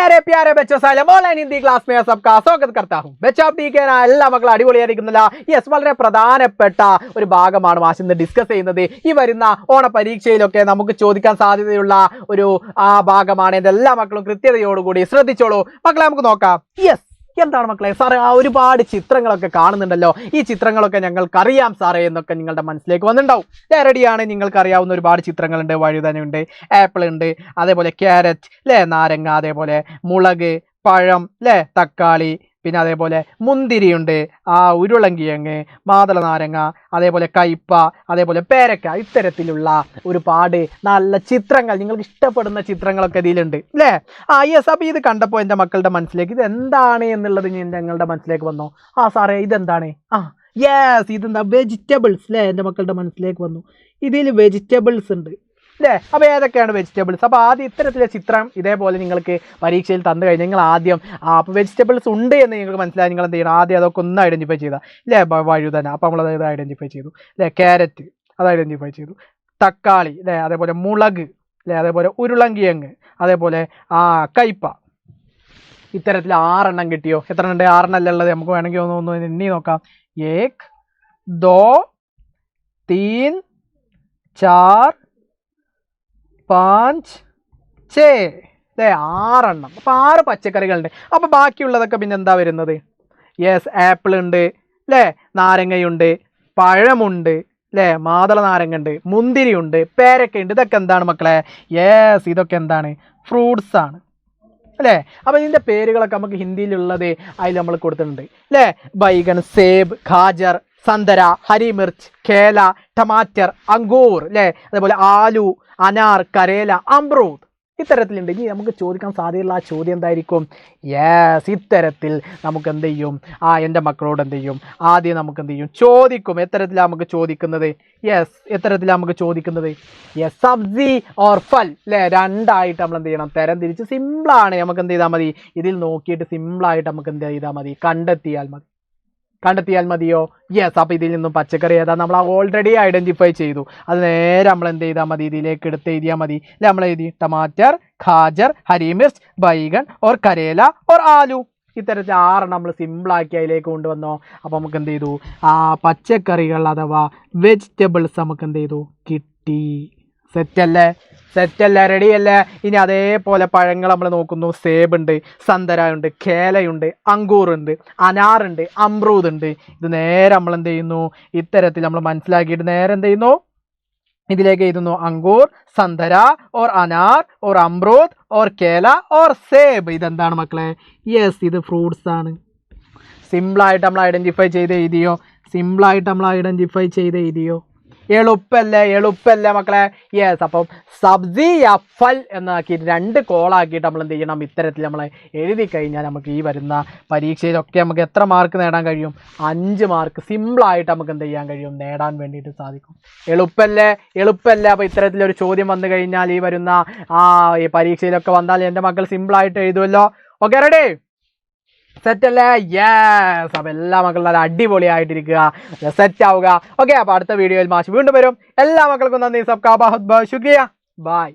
मेरे प्यारे बच्चों सालम ഓൺലൈൻ ഹിന്ദി ക്ലാസ് में सबका स्वागत करता हूं बच्चों आप ठीक है ना എല്ലാ മക്കളും അടിപൊളിയായിരിക്കുന്നില്ല യെസ് വളരെ പ്രധാനപ്പെട്ട ഒരു ഭാഗമാണ് മാഷ് ഇന്ന് ഡിസ്കസ് ചെയ്യുന്നത് ഈ വരുന്ന ഓണ പരീക്ഷയിലൊക്കെ നമുക്ക് ചോദിക്കാൻ സാധ്യതയുള്ള ഒരു ഭാഗമാണ് എല്ലാ മക്കളും കൃത്യതയോടുകൂടി ശ്രദ്ധിച്ചോളൂ മക്കളെ നമുക്ക് നോക്കാം യെസ് എന്താണ് മക്കളെ സാറേ ഒരുപാട് ചിത്രങ്ങളൊക്കെ കാണുന്നുണ്ടല്ലോ ഈ ചിത്രങ്ങളൊക്കെ ഞങ്ങൾക്കറിയാം സാറേ എന്നൊക്കെ നിങ്ങളുടെ മനസ്സിലേക്ക് വന്നിട്ടുണ്ടാവും റെഡിയാണ് നിങ്ങൾക്ക് അറിയാവുന്ന ഒരുപാട് ചിത്രങ്ങളുണ്ട് വഴുതനയുണ്ട് ആപ്പിൾ ഉണ്ട് അതേപോലെ ക്യാരറ്റ് അല്ലേ നാരങ്ങ അതേപോലെ മുളക് പഴം അല്ലേ തക്കാളി പിന്നെ അതേപോലെ മുന്തിരിയുണ്ട് ഉരുളങ്കിഴങ്ങ് മാതള നാരങ്ങ അതേപോലെ കയ്പ അതേപോലെ പേരക്ക ഇത്തരത്തിലുള്ള ഒരുപാട് നല്ല ചിത്രങ്ങൾ നിങ്ങൾക്ക് ഇഷ്ടപ്പെടുന്ന ചിത്രങ്ങളൊക്കെ ഇതിലുണ്ട് അല്ലേ യെസ് അപ്പോൾ ഇത് കണ്ടപ്പോൾ എൻ്റെ മക്കളുടെ മനസ്സിലേക്ക് ഇത് എന്താണ് എന്നുള്ളത് ഞങ്ങളുടെ മനസ്സിലേക്ക് വന്നോ സാറേ ഇതെന്താണ് യെസ് ഇതെന്താ വെജിറ്റബിൾസ് അല്ലേ എൻ്റെ മക്കളുടെ മനസ്സിലേക്ക് വന്നു ഇതിൽ വെജിറ്റബിൾസ് ഉണ്ട് അല്ലേ അപ്പോൾ ഏതൊക്കെയാണ് വെജിറ്റബിൾസ് അപ്പോൾ ആദ്യം ഇത്തരത്തിലെ ചിത്രം ഇതേപോലെ നിങ്ങൾക്ക് പരീക്ഷയിൽ തന്നു കഴിഞ്ഞാൽ നിങ്ങൾ ആദ്യം അപ്പോൾ വെജിറ്റബിൾസ് ഉണ്ട് എന്ന് നിങ്ങൾക്ക് മനസ്സിലായി നിങ്ങൾ എന്ത് ചെയ്യണം ആദ്യം അതൊക്കെ ഒന്ന് ഐഡൻറ്റിഫൈ ചെയ്താൽ അല്ലേ വഴുതന അപ്പോൾ നമ്മളത് ഐഡൻറ്റിഫൈ ചെയ്തു അല്ലേ ക്യാരറ്റ് അത് ഐഡൻറ്റിഫൈ ചെയ്തു തക്കാളി അല്ലേ അതേപോലെ മുളക് അല്ലേ അതേപോലെ ഉരുളങ്കിഴങ്ങ് അതേപോലെ കയ്പ ഇത്തരത്തിൽ 6 എണ്ണം കിട്ടിയോ എത്ര ഉണ്ട് 6 എണ്ണം അല്ലേ ഉള്ളത് നമുക്ക് വേണമെങ്കിൽ ഒന്ന് എണ്ണി നോക്കാം 1 2 3 4 5 6 അല്ലേ 6 എണ്ണം അപ്പോൾ 6 പച്ചക്കറികളുണ്ട് അപ്പോൾ ബാക്കിയുള്ളതൊക്കെ പിന്നെ എന്താ വരുന്നത് യെസ് ആപ്പിൾ ഉണ്ട് അല്ലേ നാരങ്ങയുണ്ട് പഴമുണ്ട് അല്ലേ മാതള നാരങ്ങ ഉണ്ട് മുന്തിരി ഉണ്ട് പേരക്കയുണ്ട് ഇതൊക്കെ എന്താണ് മക്കളെ യെസ് ഇതൊക്കെ എന്താണ് ഫ്രൂട്ട്സ് ആണ് അല്ലേ അപ്പോൾ ഇതിൻ്റെ പേരുകളൊക്കെ നമുക്ക് ഹിന്ദിയിലുള്ളത് അതിൽ നമ്മൾ കൊടുത്തിട്ടുണ്ട് അല്ലേ ബൈഗൺ സേബ് ഖാജർ സന്തര ഹരി മിർച്ച് കേല ടമാറ്റർ അങ്കൂർ അല്ലേ അതേപോലെ ആലു അനാർ കരേല അമ്രൂദ് ഇത്തരത്തിലുണ്ട് ഇനി നമുക്ക് ചോദിക്കാൻ സാധ്യതയുള്ള ചോദ്യം എന്തായിരിക്കും യെസ് ഇത്തരത്തിൽ നമുക്ക് എന്ത് ചെയ്യും എൻ്റെ മക്കളോട് എന്ത് ചെയ്യും ആദ്യം നമുക്ക് എന്ത് ചെയ്യും ചോദിക്കും എത്തരത്തിലാണ് നമുക്ക് ചോദിക്കുന്നത് യെസ് എത്തരത്തിലാണ് നമുക്ക് ചോദിക്കുന്നത് യെസ് സബ്സി ഓർ ഫൽ അല്ലേ രണ്ടായിട്ട് നമ്മൾ എന്ത് ചെയ്യണം തരം തിരിച്ച് സിമ്പിളാണ് നമുക്ക് എന്ത് ചെയ്താൽ മതി ഇതിൽ നോക്കിയിട്ട് സിമ്പിളായിട്ട് നമുക്ക് എന്ത് ചെയ്താൽ മതി കണ്ടെത്തിയാൽ മതിയോ യെസ് അപ്പോൾ ഇതിൽ നിന്നും പച്ചക്കറി ഏതാ നമ്മൾ ഓൾറെഡി ഐഡൻറ്റിഫൈ ചെയ്തു അത് നേരെ നമ്മൾ എന്ത് ചെയ്താൽ മതി ഇതിലേക്ക് എടുത്ത് എഴുതിയാൽ മതി അല്ലെ നമ്മൾ എഴുതി ടമാറ്റർ ഖാജർ ഹരി മിർച്ച് ബൈഗൺ ഓർ കരേല ഓർ ആലു ഇത്തരത്തിൽ 6 നമ്മൾ സിമ്പിളാക്കി അതിലേക്ക് കൊണ്ടുവന്നോ അപ്പോൾ നമുക്ക് എന്ത് ചെയ്തു പച്ചക്കറികൾ അഥവാ വെജിറ്റബിൾസ് നമുക്ക് എന്ത് ചെയ്തു കിട്ടി സെറ്റല്ലേ റെഡിയല്ലേ ഇനി അതേപോലെ പഴങ്ങൾ നമ്മൾ നോക്കുന്നു സേബ് ഉണ്ട് സന്തര ഉണ്ട് കേലയുണ്ട് അങ്കൂറുണ്ട് അനാറുണ്ട് അമ്രൂദ് ഉണ്ട് ഇത് നേരെ നമ്മൾ എന്ത് ചെയ്യുന്നു ഇത്തരത്തിൽ നമ്മൾ മനസ്സിലാക്കിയിട്ട് നേരെ എന്ത് ചെയ്യുന്നു ഇതിലേക്ക് എഴുതുന്നു Ankur സന്തര or anar or അമ്രൂദ് or കേല ഓർ സേബ് ഇതെന്താണ് മക്കളെ യെസ് ഇത് ഫ്രൂട്ട്സ് ആണ് സിമ്പിളായിട്ട് നമ്മൾ ഐഡൻറ്റിഫൈ ചെയ്ത് എഴുതിയോ എളുപ്പല്ലേ മക്കളെ യെസ് അപ്പം സബ്സി ഫൽ എന്നാക്കിയിട്ട് 2 കോളാക്കിയിട്ട് നമ്മൾ എന്ത് ചെയ്യണം ഇത്തരത്തിൽ നമ്മൾ എഴുതി കഴിഞ്ഞാൽ നമുക്ക് ഈ വരുന്ന പരീക്ഷയിലൊക്കെ നമുക്ക് എത്ര മാർക്ക് നേടാൻ കഴിയും 5 മാർക്ക് സിമ്പിളായിട്ട് നമുക്ക് എന്ത് ചെയ്യാൻ കഴിയും നേടാൻ വേണ്ടിയിട്ട് സാധിക്കും എളുപ്പല്ലേ അപ്പോൾ ഇത്തരത്തിലൊരു ചോദ്യം വന്നു കഴിഞ്ഞാൽ ഈ വരുന്ന ഈ പരീക്ഷയിലൊക്കെ വന്നാൽ എൻ്റെ മക്കൾ സിമ്പിളായിട്ട് എഴുതുമല്ലോ ഓക്കെ റെഡി സെറ്റല്ലേ യെസ് അപ്പോൾ എല്ലാ മക്കളും നല്ല അടിപൊളിയായിട്ടിരിക്കുക സെറ്റ് ആവുക ഓക്കെ അപ്പോൾ അടുത്ത വീഡിയോയിൽ മാഷ് വീണ്ടും വരും എല്ലാ മക്കൾക്കും നന്ദി സബ്കാ ബഹുത് ബഹുത് ശുക്രിയ ബൈ